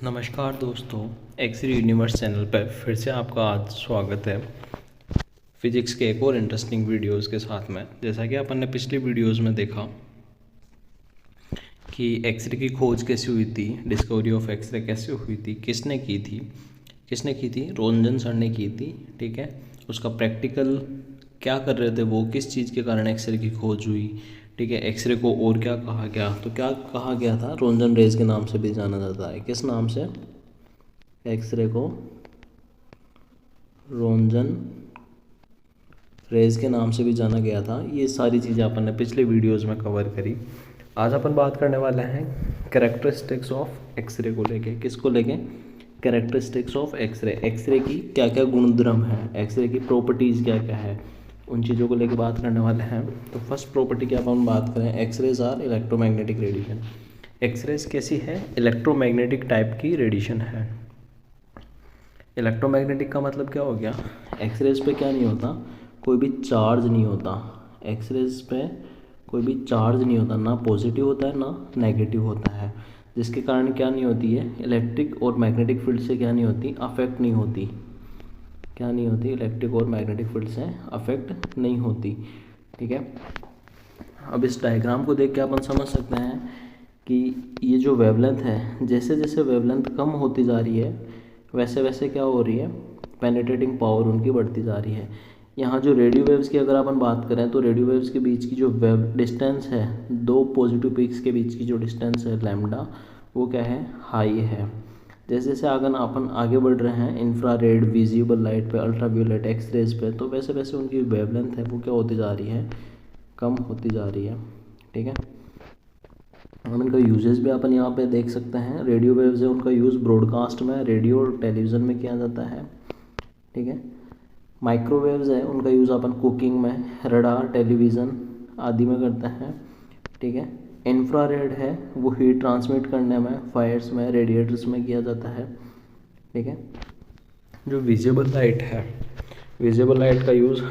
नमस्कार दोस्तों, x ray universe channel पर फिर से आपका आज स्वागत है फिजिक्स के एक और इंटरेस्टिंग वीडियोस के साथ में। जैसा कि अपन ने पिछली वीडियोस में देखा कि एक्सरे की खोज कैसे हुई थी, डिस्कवरी ऑफ एक्सरे कैसे हुई थी, किसने की थी, रोंजन सर ने की थी। ठीक है, उसका प्रैक्टिकल क्या कर रहे थे वो, किस चीज़ के कारण एक्सरे की खोज हुई। ठीक है, एक्सरे को और क्या कहा गया, तो क्या कहा गया था, रोंजन रेज के नाम से भी जाना जाता है। किस नाम से? एक्सरे को रोंजन रेज के नाम से भी जाना गया था। ये सारी चीज़ें अपन ने पिछले वीडियोस में कवर करी। आज अपन बात करने वाले हैं कैरेक्टरिस्टिक्स ऑफ एक्सरे को लेके। किसको लेके? Characteristics of x ray. एक्सरे की क्या क्या गुणधर्म है, एक्सरे की प्रॉपर्टीज़ क्या क्या है, उन चीज़ों को लेके बात करने वाले हैं। तो फर्स्ट प्रॉपर्टी की अपन बात करें, X-rays are electromagnetic radiation. X-rays कैसी है? इलेक्ट्रोमैग्नेटिक टाइप की रेडिएशन है। इलेक्ट्रोमैग्नेटिक का मतलब क्या हो गया? एक्सरेज पे क्या नहीं होता, कोई भी चार्ज नहीं होता। एक्सरेज पे कोई भी चार्ज नहीं होता, ना पॉजिटिव होता है ना नेगेटिव होता है, जिसके कारण क्या नहीं होती है, इलेक्ट्रिक और मैग्नेटिक फील्ड से क्या नहीं होती, अफेक्ट नहीं होती। क्या नहीं होती? इलेक्ट्रिक और मैग्नेटिक फील्ड से अफेक्ट नहीं होती। ठीक है, अब इस डायग्राम को देख के अपन समझ सकते हैं कि ये जो वेवलेंथ है, जैसे जैसे वेवलेंथ कम होती जा रही है वैसे वैसे क्या हो रही है, पेनिट्रेटिंग पावर उनकी बढ़ती जा रही है। यहाँ जो रेडियो वेव्स की अगर अपन बात करें तो रेडियो वेव्स के बीच की जो वेव डिस्टेंस है, दो पॉजिटिव पीक्स के बीच की जो डिस्टेंस है लैम्डा, वो क्या है, हाई है। जैसे जैसे अपन आगे बढ़ रहे हैं इंफ्रारेड, विजिबल लाइट पे, अल्ट्रावायलेट, एक्सरेज पे, तो वैसे वैसे उनकी वेवलेंथ है वो क्या होती जा रही है, कम होती जा रही है। ठीक है, हम इनका यूजेस भी अपन यहाँ पे देख सकते हैं। रेडियो वेव्स है, उनका यूज़ ब्रॉडकास्ट में, रेडियो और टेलीविज़न में किया जाता है। ठीक है, माइक्रोवेव्स है, उनका यूज़ अपन कुकिंग में, रडार, टेलीविज़न आदि में करते हैं। ठीक है, इंफ्रारेड है, वो हीट ट्रांसमिट करने में, फायर्स में, रेडिएटर्स में किया जाता है। ठीक है, जो विजिबल लाइट है, विजिबल लाइट का यूज़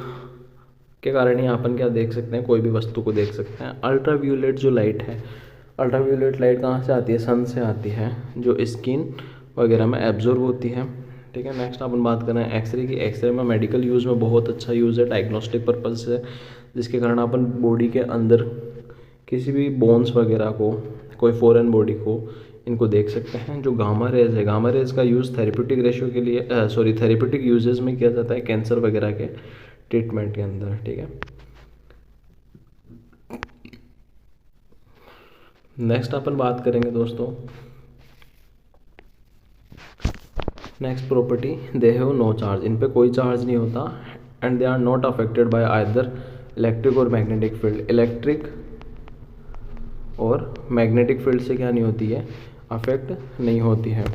के कारण ही अपन क्या देख सकते हैं, कोई भी वस्तु को देख सकते हैं। अल्ट्रावायलेट जो लाइट है, अल्ट्रावायलेट लाइट कहाँ से आती है, सन से आती है, जो स्किन वगैरह में एब्जॉर्ब होती है। ठीक है, नेक्स्ट अपन बात करें एक्सरे की। एक्सरे में मेडिकल यूज़ में बहुत अच्छा यूज़ है, डायग्नोस्टिक पर्पज से, जिसके कारण अपन बॉडी के अंदर किसी भी बोन्स वगैरह को, कोई फॉरेन बॉडी को, इनको देख सकते हैं। जो गामा रेज है, गामा रेज का यूज़ थेरेप्यूटिक रेशियो के लिए थेरेप्यूटिक यूजेस में किया जाता है, कैंसर वगैरह के ट्रीटमेंट के अंदर। ठीक है, नेक्स्ट अपन बात करेंगे दोस्तों, next property, they have no charge. इन पे कोई चार्ज नहीं होता, and they are not affected by either electric और मैग्नेटिक फील्ड। इलेक्ट्रिक और मैग्नेटिक फील्ड से क्या नहीं होती है, अफेक्ट नहीं होती है।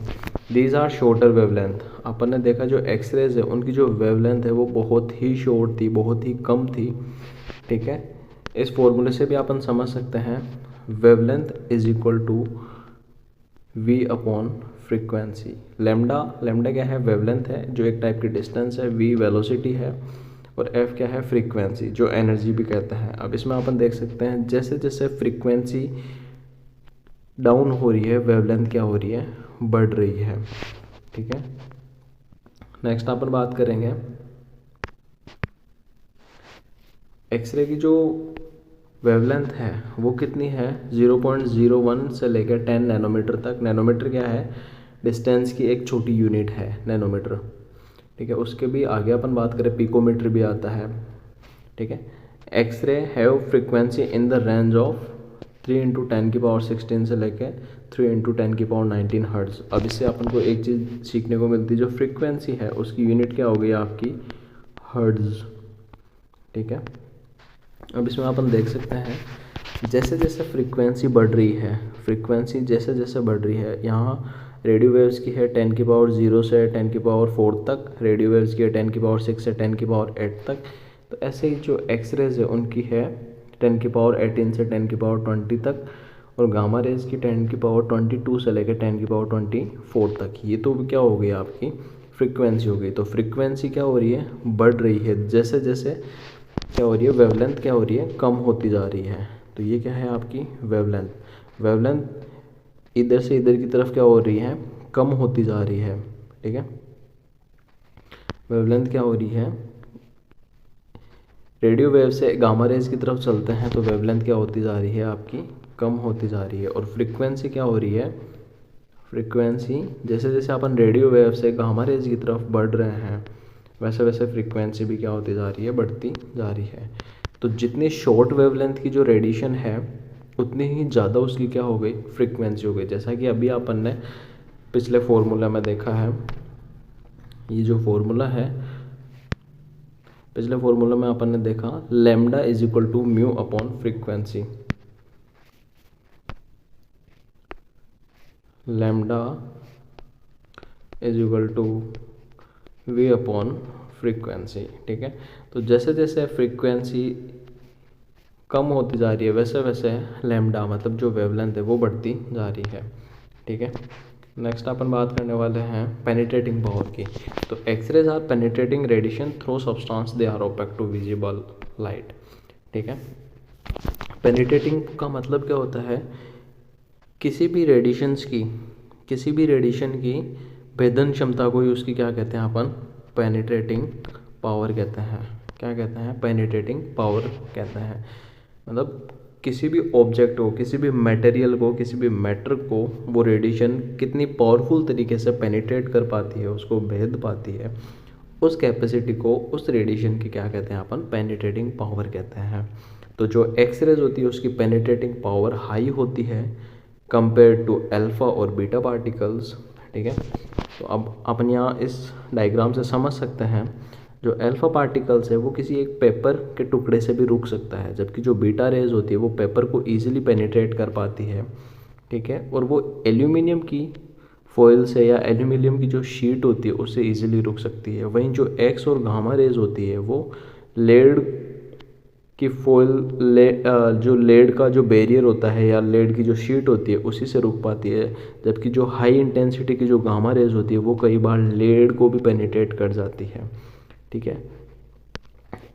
These are shorter wavelength. अपन ने देखा जो एक्सरेज है उनकी जो वेवलेंथ है वो बहुत ही शॉर्ट थी, बहुत ही कम थी। ठीक है, इस फॉर्मूले से भी अपन समझ सकते हैं, wavelength is equal to v upon frequency. Lambda, lambda क्या है, वेवलेंथ है, जो एक टाइप की डिस्टेंस है, v वेलोसिटी है, और f क्या है, फ्रीक्वेंसी, जो एनर्जी भी कहते हैं। अब इसमें अपन देख सकते हैं जैसे जैसे फ्रीक्वेंसी डाउन हो रही है, वेवलेंथ क्या हो रही है, बढ़ रही है। ठीक है, नेक्स्ट अपन बात करेंगे एक्सरे की जो वेवलेंथ है वो कितनी है, 0.01 से लेकर 10 नैनोमीटर तक। नैनोमीटर क्या है, डिस्टेंस की एक छोटी यूनिट है नैनोमीटर। ठीक है, उसके भी आगे अपन बात करें पिकोमीटर भी आता है। ठीक है, X-ray have frequency in the range of 3 × 10⁻16 से लेकर 3 × 10⁻19 हर्ट्ज। अब इससे अपन को एक चीज़ सीखने को मिलती है, जो फ्रीक्वेंसी है उसकी यूनिट क्या हो गई आपकी, हर्ट्ज। ठीक है, अब इसमें अपन देख सकते हैं जैसे जैसे फ्रीक्वेंसी बढ़ रही है, फ्रीक्वेंसी जैसे जैसे बढ़ रही है, यहाँ रेडियो वेव्स की है 10⁻0 से 10⁻4 तक, रेडियो वेव्स की है 10⁻6 से 10⁻8 तक। तो ऐसे ही जो एक्सरेज है उनकी है 10⁻18 से 10⁻20 तक, और गामा रेज की 10⁻22 से लेकर 10⁻24 तक। ये तो क्या हो गई आपकी फ्रीक्वेंसी हो गई। तो फ्रीक्वेंसी क्या हो रही है, बढ़ रही है, जैसे जैसे क्या हो रही है, वेवलेंथ क्या हो रही है, कम होती जा रही है। तो ये क्या है आपकी वेवलेंथ। वेवलेंथ इधर से इधर की तरफ क्या हो रही है, कम होती जा रही है, ठीक है। वेवलेंथ क्या हो रही है, रेडियो वेव से गामा रेज की तरफ चलते हैं तो वेवलेंथ क्या होती जा रही है आपकी, कम होती जा रही है। और फ्रीक्वेंसी क्या हो रही है, फ्रीक्वेंसी जैसे जैसे अपन रेडियो वेव से गामा रेज की तरफ बढ़ रहे हैं वैसे वैसे फ्रीक्वेंसी भी क्या होती जा रही है, बढ़ती जा रही है। तो जितनी शॉर्ट वेवलेंथ की जो रेडिएशन है उतनी ही ज़्यादा उसकी क्या हो गई, फ्रीक्वेंसी हो गई। जैसा कि अभी अपन ने पिछले फॉर्मूला में देखा है, ये जो फॉर्मूला है पिछले फॉर्मूला में अपन ने देखा lambda is equal to mu upon frequency, lambda is equal to V upon frequency, ठीक है। तो जैसे जैसे फ्रीक्वेंसी कम होती जा रही है वैसे वैसे लैम्डा मतलब जो वेवलेंथ है वो बढ़ती जा रही है, ठीक है। नेक्स्ट अपन बात करने वाले हैं पेनिट्रेटिंग पावर की। तो X-rays are penetrating radiation through substance they are opaque to visible light, ठीक है। पेनिट्रेटिंग का मतलब क्या होता है, किसी भी रेडिएशन की भेदन क्षमता को ही उसकी क्या कहते हैं अपन, पेनिट्रेटिंग पावर कहते हैं। क्या कहते हैं, पेनिट्रेटिंग पावर कहते हैं। मतलब किसी भी ऑब्जेक्ट को, किसी भी मटेरियल को, किसी भी मैटर को वो रेडिएशन कितनी पावरफुल तरीके से पेनिट्रेट कर पाती है, उसको भेद पाती है, उस कैपेसिटी को, उस रेडिएशन की क्या कहते हैं अपन, पेनिट्रेटिंग पावर कहते हैं। तो जो एक्सरेज होती है उसकी पेनिट्रेटिंग पावर हाई होती है कंपेयर टू अल्फा और बीटा पार्टिकल्स, ठीक है। तो अब अपन यहाँ इस डायग्राम से समझ सकते हैं जो अल्फा पार्टिकल्स है वो किसी एक पेपर के टुकड़े से भी रुक सकता है, जबकि जो बीटा रेज होती है वो पेपर को ईजिली पेनिट्रेट कर पाती है, ठीक है। और वो एल्यूमिनियम की फॉइल से या एल्यूमिनियम की जो शीट होती है उससे ईजिली रुक सकती है। वहीं जो एक्स और गामा रेज होती है वो लेड की फॉइल, जो लेड का जो बैरियर होता है या लेड की जो शीट होती है उसी से रुक पाती है, जबकि जो हाई इंटेंसिटी की जो गामा रेज होती है वो कई बार लेड को भी पेनिट्रेट कर जाती है, ठीक है।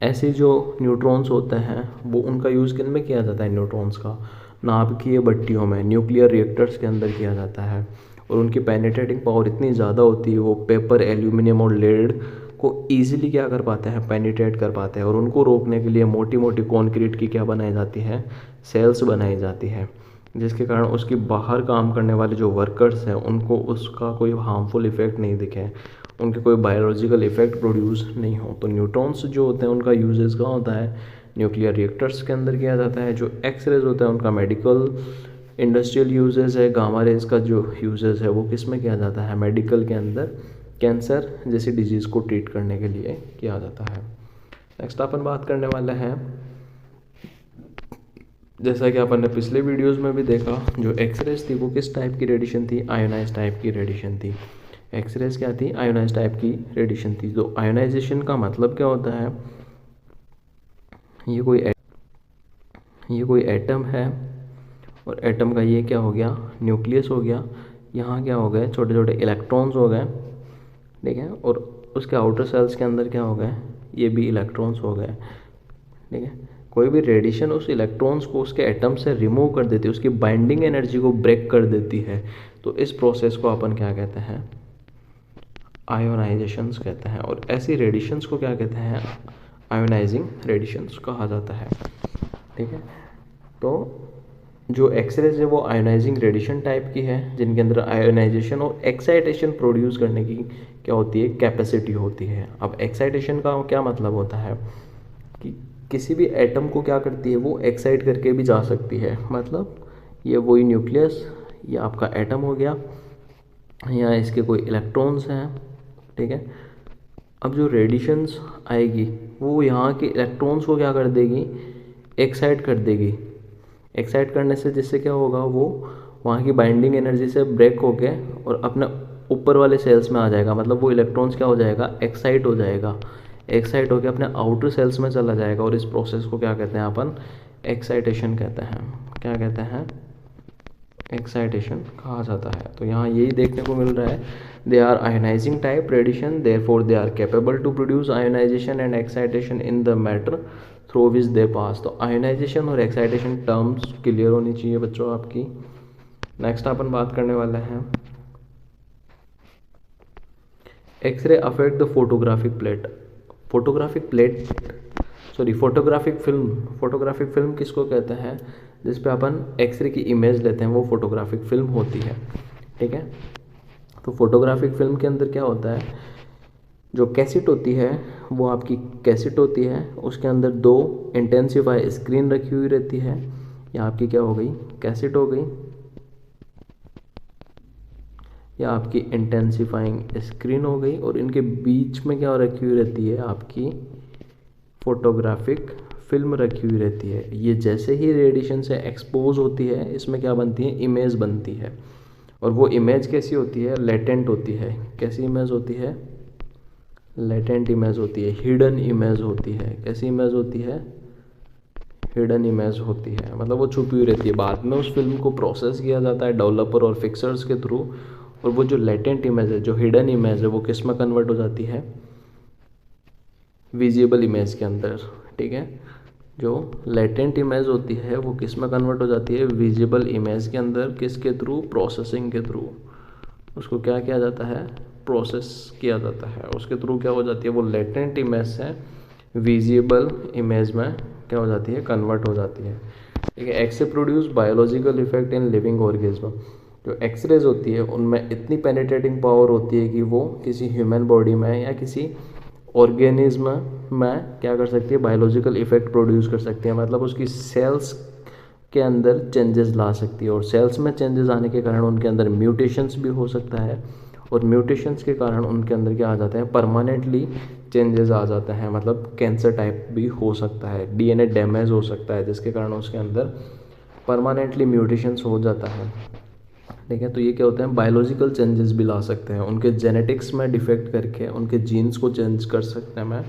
ऐसे जो न्यूट्रॉन्स होते हैं वो उनका यूज़ किन में किया जाता है, न्यूट्रॉन्स का नाभिकीय भट्टियों में, न्यूक्लियर रिएक्टर्स के अंदर किया जाता है। और उनकी पेनिट्रेटिंग पावर इतनी ज़्यादा होती है वो पेपर, एल्यूमिनियम और लेड को ईजिली क्या कर पाते हैं, पेनिट्रेट कर पाते हैं। और उनको रोकने के लिए मोटी मोटी कॉन्क्रीट की क्या बनाई जाती है, सेल्स बनाई जाती है, जिसके कारण उसके बाहर काम करने वाले जो वर्कर्स हैं उनको उसका कोई हार्मफुल इफेक्ट नहीं दिखे, उनके कोई बायोलॉजिकल इफेक्ट प्रोड्यूस नहीं हो। तो न्यूट्रॉन्स जो होते हैं उनका यूजेस कहाँ होता है, न्यूक्लियर रिएक्टर्स के अंदर किया जाता है। जो एक्स रेज होता है उनका मेडिकल इंडस्ट्रियल यूजेस है। गामा रेज का जो यूजेस है वो किस में किया जाता है, मेडिकल के अंदर कैंसर जैसी डिजीज़ को ट्रीट करने के लिए किया जाता है। नेक्स्ट अपन बात करने वाले हैं, जैसा कि अपन ने पिछले वीडियोस में भी देखा, जो एक्सरेज थी वो किस टाइप की रेडिएशन थी, आयोनाइज टाइप की रेडिएशन थी। एक्सरेज क्या थी, आयोनाइज टाइप की रेडिएशन थी। तो आयोनाइजेशन का मतलब क्या होता है, ये कोई एटम है और एटम का ये क्या हो गया, न्यूक्लियस हो गया। यहाँ क्या हो गए, छोटे छोटे इलेक्ट्रॉन्स हो गए, ठीक है। और उसके आउटर सेल्स के अंदर क्या हो गए, ये भी इलेक्ट्रॉन्स हो गए, ठीक है। कोई भी रेडिएशन उस इलेक्ट्रॉन्स को उसके एटम से रिमूव कर देती है, उसकी बाइंडिंग एनर्जी को ब्रेक कर देती है। तो इस प्रोसेस को अपन क्या कहते हैं, आयोनाइजेशंस कहते हैं। और ऐसी रेडिएशंस को क्या कहते हैं, आयोनाइजिंग रेडिएशंस कहा जाता है, ठीक है। तो जो एक्सरेज है वो आयोनाइजिंग रेडिएशन टाइप की है, जिनके अंदर आयोनाइजेशन और एक्साइटेशन प्रोड्यूस करने की क्या होती है, कैपेसिटी होती है। अब एक्साइटेशन का क्या मतलब होता है कि किसी भी एटम को क्या करती है, वो एक्साइट करके भी जा सकती है। मतलब ये वही न्यूक्लियस, ये आपका एटम हो गया, यहाँ इसके कोई इलेक्ट्रॉन्स हैं, ठीक है। अब जो रेडिएशंस आएगी वो यहाँ के इलेक्ट्रॉन्स को क्या कर देगी, एक्साइट कर देगी। एक्साइट करने से जिससे क्या होगा, वो वहाँ की बाइंडिंग एनर्जी से ब्रेक होके और अपने ऊपर वाले सेल्स में आ जाएगा। मतलब वो इलेक्ट्रॉन्स क्या हो जाएगा, एक्साइट हो जाएगा, एक्साइट होकर अपने आउटर सेल्स में चला जाएगा। और इस प्रोसेस को क्या कहते हैं अपन, एक्साइटेशन कहते हैं। क्या कहते हैं, एक्साइटेशन कहा जाता है। तो यहाँ यही देखने को मिल रहा है, they are ionizing type radiation, therefore they are capable to produce ionization and excitation in the matter through which they pass. तो आयोनाइजेशन और एक्साइटेशन टर्म्स क्लियर होनी चाहिए बच्चों आपकी। नेक्स्ट अपन बात करने वाले हैं X-ray affect the photographic film किसको कहते हैं? जिस पे अपन एक्सरे की इमेज लेते हैं वो फोटोग्राफिक फिल्म होती है। ठीक है, तो फोटोग्राफिक फिल्म के अंदर क्या होता है, जो कैसेट होती है वो आपकी कैसेट होती है, उसके अंदर 2 इंटेंसिफाई स्क्रीन रखी हुई रहती है। या आपकी क्या हो गई, कैसेट हो गई, या आपकी इंटेंसिफाइंग स्क्रीन हो गई, और इनके बीच में क्या रखी हुई रहती है, आपकी फोटोग्राफिक फिल्म रखी हुई रहती है। ये जैसे ही रेडिएशन से एक्सपोज होती है, इसमें क्या बनती है, इमेज बनती है। और वो इमेज कैसी होती है, लेटेंट होती है। कैसी इमेज होती है, लेटेंट इमेज होती है, हिडन इमेज होती है। कैसी इमेज होती है, हिडन इमेज होती है, मतलब वो छुपी हुई रहती है। बाद में उस फिल्म को प्रोसेस किया जाता है डेवलपर और फिक्सर्स के थ्रू, और वो जो लेटेंट इमेज है, जो हिडन इमेज है, वो किस में कन्वर्ट हो जाती है, विजिबल इमेज के अंदर। ठीक है, जो लेटेंट इमेज होती है वो किस में कन्वर्ट हो जाती है, विजिबल इमेज के अंदर। किसके थ्रू, प्रोसेसिंग के थ्रू। उसको क्या किया जाता है, प्रोसेस किया जाता है, उसके थ्रू क्या हो जाती है, वो लेटेंट इमेज से विजिबल इमेज में क्या हो जाती है, कन्वर्ट हो जाती है। ठीक है, X-ray produce biological effect in living organism. जो एक्सरेज होती है उनमें इतनी पेनिट्रेटिंग पावर होती है कि वो किसी ह्यूमन बॉडी में या किसी ऑर्गेनिज्म में क्या कर सकती है, बायोलॉजिकल इफेक्ट प्रोड्यूस कर सकती है। मतलब उसकी सेल्स के अंदर चेंजेस ला सकती है, और सेल्स में चेंजेस आने के कारण उनके अंदर म्यूटेशंस भी हो सकता है, और म्यूटेशंस के कारण उनके अंदर क्या आ जाते हैं, परमानेंटली चेंजेस आ जाते हैं। मतलब कैंसर टाइप भी हो सकता है, डीएनए डैमेज हो सकता है, जिसके कारण उसके अंदर परमानेंटली म्यूटेशंस हो जाता है। ठीक है, तो ये क्या होते हैं, बायोलॉजिकल चेंजेस भी ला सकते हैं, उनके जेनेटिक्स में डिफेक्ट करके उनके जीन्स को चेंज कर सकने में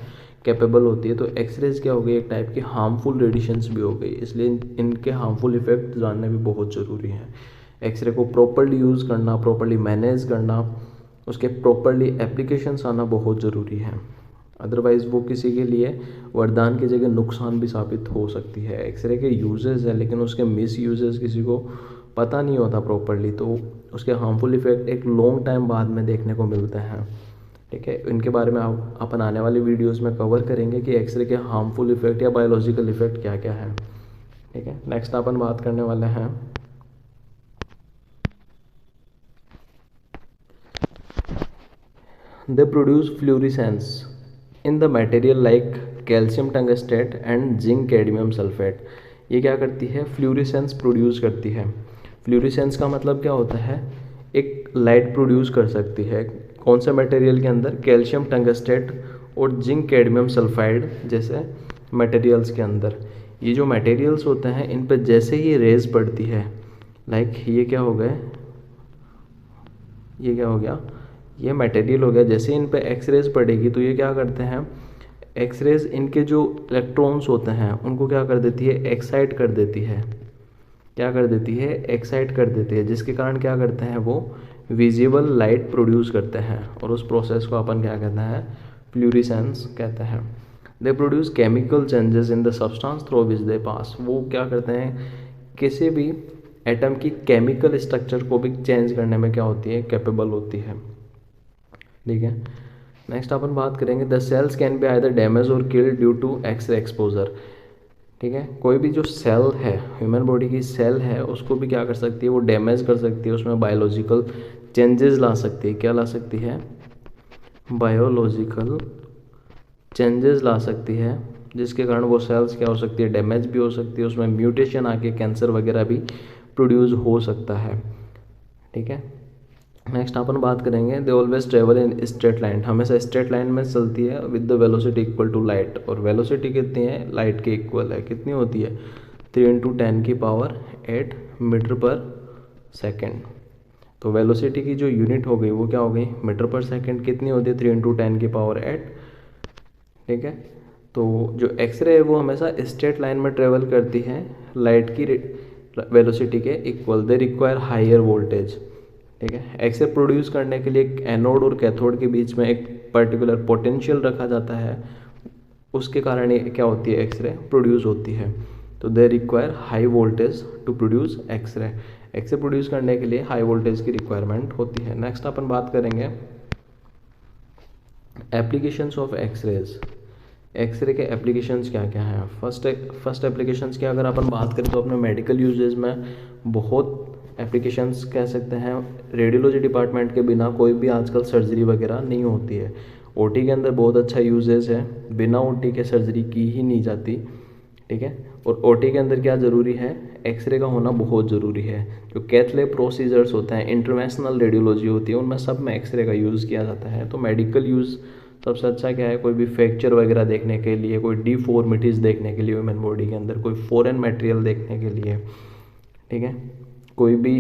कैपेबल होती है। तो एक्सरेज क्या हो गई, एक टाइप की हार्मफुल रेडिएशंस भी हो गई, इसलिए इनके हार्मफुल इफेक्ट जानने भी बहुत ज़रूरी हैं। एक्सरे को प्रॉपरली यूज़ करना, प्रॉपरली मैनेज करना, उसके प्रॉपरली एप्लीकेशंस आना बहुत ज़रूरी है। अदरवाइज़ वो किसी के लिए वरदान की जगह नुकसान भी साबित हो सकती है। एक्सरे के यूजेस है, लेकिन उसके मिस यूजेस किसी को पता नहीं होता प्रॉपरली, तो उसके हार्मफुल इफेक्ट एक लॉन्ग टाइम बाद में देखने को मिलते हैं। ठीक है, इनके बारे में अपन आने वाली वीडियोस में कवर करेंगे कि एक्सरे के हार्मफुल इफेक्ट या बायोलॉजिकल इफेक्ट क्या क्या है। ठीक है, नेक्स्ट अपन बात करने वाले हैं they produce fluorescence in the material like calcium tungstate and zinc cadmium sulphate. ये क्या करती है, फ्लूरिसेंस प्रोड्यूस करती है। फ्लूरिसेंस का मतलब क्या होता है, एक लाइट प्रोड्यूस कर सकती है। कौन से मटेरियल के अंदर, कैल्शियम टंगस्टेट और जिंक कैडमियम सल्फाइड जैसे मटेरियल्स के अंदर। ये जो मटेरियल्स होते हैं इन पर जैसे ही रेज पड़ती है, लाइक ये क्या हो गए, ये क्या हो गया, ये मटेरियल हो गया, जैसे इन पे एक्सरेज पड़ेगी तो ये क्या करते हैं, एक्सरेज इनके जो इलेक्ट्रॉन्स होते हैं उनको क्या कर देती है, एक्साइट कर देती है। क्या कर देती है, एक्साइट कर देती है, जिसके कारण क्या करते हैं, वो विजिबल लाइट प्रोड्यूस करते हैं, और उस प्रोसेस को अपन क्या कहते हैं, फ्लूरिसेंस कहते हैं। They produce chemical changes in the substance through which they pass. वो क्या करते हैं, किसी भी एटम की केमिकल स्ट्रक्चर को भी चेंज करने में क्या होती है, कैपेबल होती है। ठीक है, नेक्स्ट अपन बात करेंगे the cells can be either damage or killed due to X-ray exposure. ठीक है, कोई भी जो सेल है, ह्यूमन बॉडी की सेल है, उसको भी क्या कर सकती है, वो डैमेज कर सकती है, उसमें बायोलॉजिकल चेंजेस ला सकती है। क्या ला सकती है, बायोलॉजिकल चेंजेस ला सकती है, जिसके कारण वो सेल्स क्या हो सकती है, डैमेज भी हो सकती है, उसमें म्यूटेशन आके कैंसर वगैरह भी प्रोड्यूस हो सकता है। ठीक है, नेक्स्ट अपन बात करेंगे they always travel in straight line. हमेशा स्ट्रेट लाइन में चलती है with the velocity equal to light, और वेलोसिटी कितनी है, लाइट के इक्वल है। कितनी होती है, 3 × 10⁸ मीटर पर सेकेंड। तो वेलोसिटी की जो यूनिट हो गई वो क्या हो गई, मीटर पर सेकेंड। कितनी होती है, 3 × 10⁸। ठीक है, तो जो एक्सरे है वो हमेशा स्ट्रेट लाइन में ट्रेवल करती है लाइट की वेलोसिटी के equal. They require higher voltage. ठीक है, एक्सरे प्रोड्यूस करने के लिए एक एनोड और कैथोड के बीच में एक पर्टिकुलर पोटेंशियल रखा जाता है, उसके कारण ये क्या होती है, एक्सरे प्रोड्यूस होती है। तो they require high voltage to produce X-ray. X-ray produce करने के लिए हाई वोल्टेज की रिक्वायरमेंट होती है। नेक्स्ट अपन बात करेंगे एप्लीकेशंस ऑफ एक्सरेज, एक्सरे के एप्लीकेशंस क्या क्या हैं। फर्स्ट एप्लीकेशंस की अगर अपन बात करें तो अपने मेडिकल यूजेज में बहुत एप्लीकेशंस कह सकते हैं। रेडियोलॉजी डिपार्टमेंट के बिना कोई भी आजकल सर्जरी वगैरह नहीं होती है। ओटी के अंदर बहुत अच्छा यूजेज है, बिना ओटी के सर्जरी की ही नहीं जाती, ठीक है। और ओटी के अंदर क्या ज़रूरी है, एक्सरे का होना बहुत ज़रूरी है। जो कैथ लैब प्रोसीजर्स होते हैं, इंटरवेंशनल रेडियोलॉजी होती है, उनमें सब में एक्सरे का यूज़ किया जाता है। तो मेडिकल यूज़ सबसे अच्छा क्या है, कोई भी फ्रैक्चर वगैरह देखने के लिए, कोई डिफॉर्मिटीज़ देखने के लिए ह्यूमन बॉडी के अंदर, कोई फॉरेन मटेरियल देखने के लिए, ठीक है। कोई भी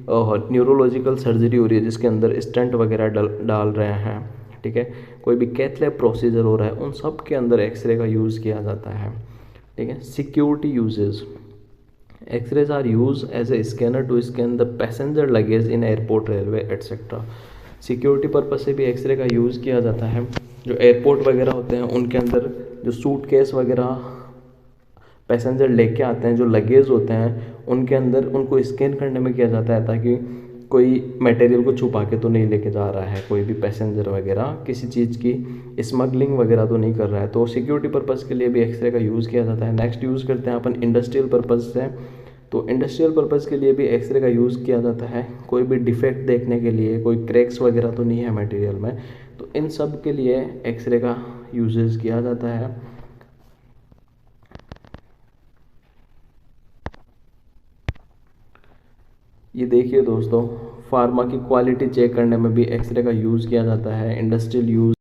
न्यूरोलॉजिकल सर्जरी हो रही है जिसके अंदर स्टंट वगैरह डाल रहे हैं, ठीक है। कोई भी कैथ लैब प्रोसीजर हो रहा है, उन सब के अंदर एक्सरे का यूज़ किया जाता है, ठीक है। Security usages, X-rays are use as a scanner to scan the passenger luggage in airport, railway etcetera. Security purpose से भी एक्सरे का यूज़ किया जाता है। जो एयरपोर्ट वगैरह होते हैं उनके अंदर जो सूटकेस वगैरह पैसेंजर लेके आते हैं, जो लगेज होते हैं उनके अंदर उनको स्कैन करने में किया जाता है, ताकि कोई मटेरियल को छुपा के तो नहीं लेके जा रहा है, कोई भी पैसेंजर वगैरह किसी चीज़ की स्मगलिंग वगैरह तो नहीं कर रहा है। तो सिक्योरिटी पर्पज़ के लिए भी एक्सरे का यूज़ किया जाता है। नेक्स्ट यूज़ करते हैं अपन इंडस्ट्रियल पर्पज़ से। तो इंडस्ट्रियल पर्पज़ के लिए भी एक्सरे का यूज़ किया जाता है, कोई भी डिफेक्ट देखने के लिए, कोई क्रैक्स वगैरह तो नहीं है मटेरियल में, तो इन सब के लिए एक्सरे का यूजेस किया जाता है। ये देखिए दोस्तों, फार्मा की क्वालिटी चेक करने में भी एक्सरे का यूज़ किया जाता है। Industrial use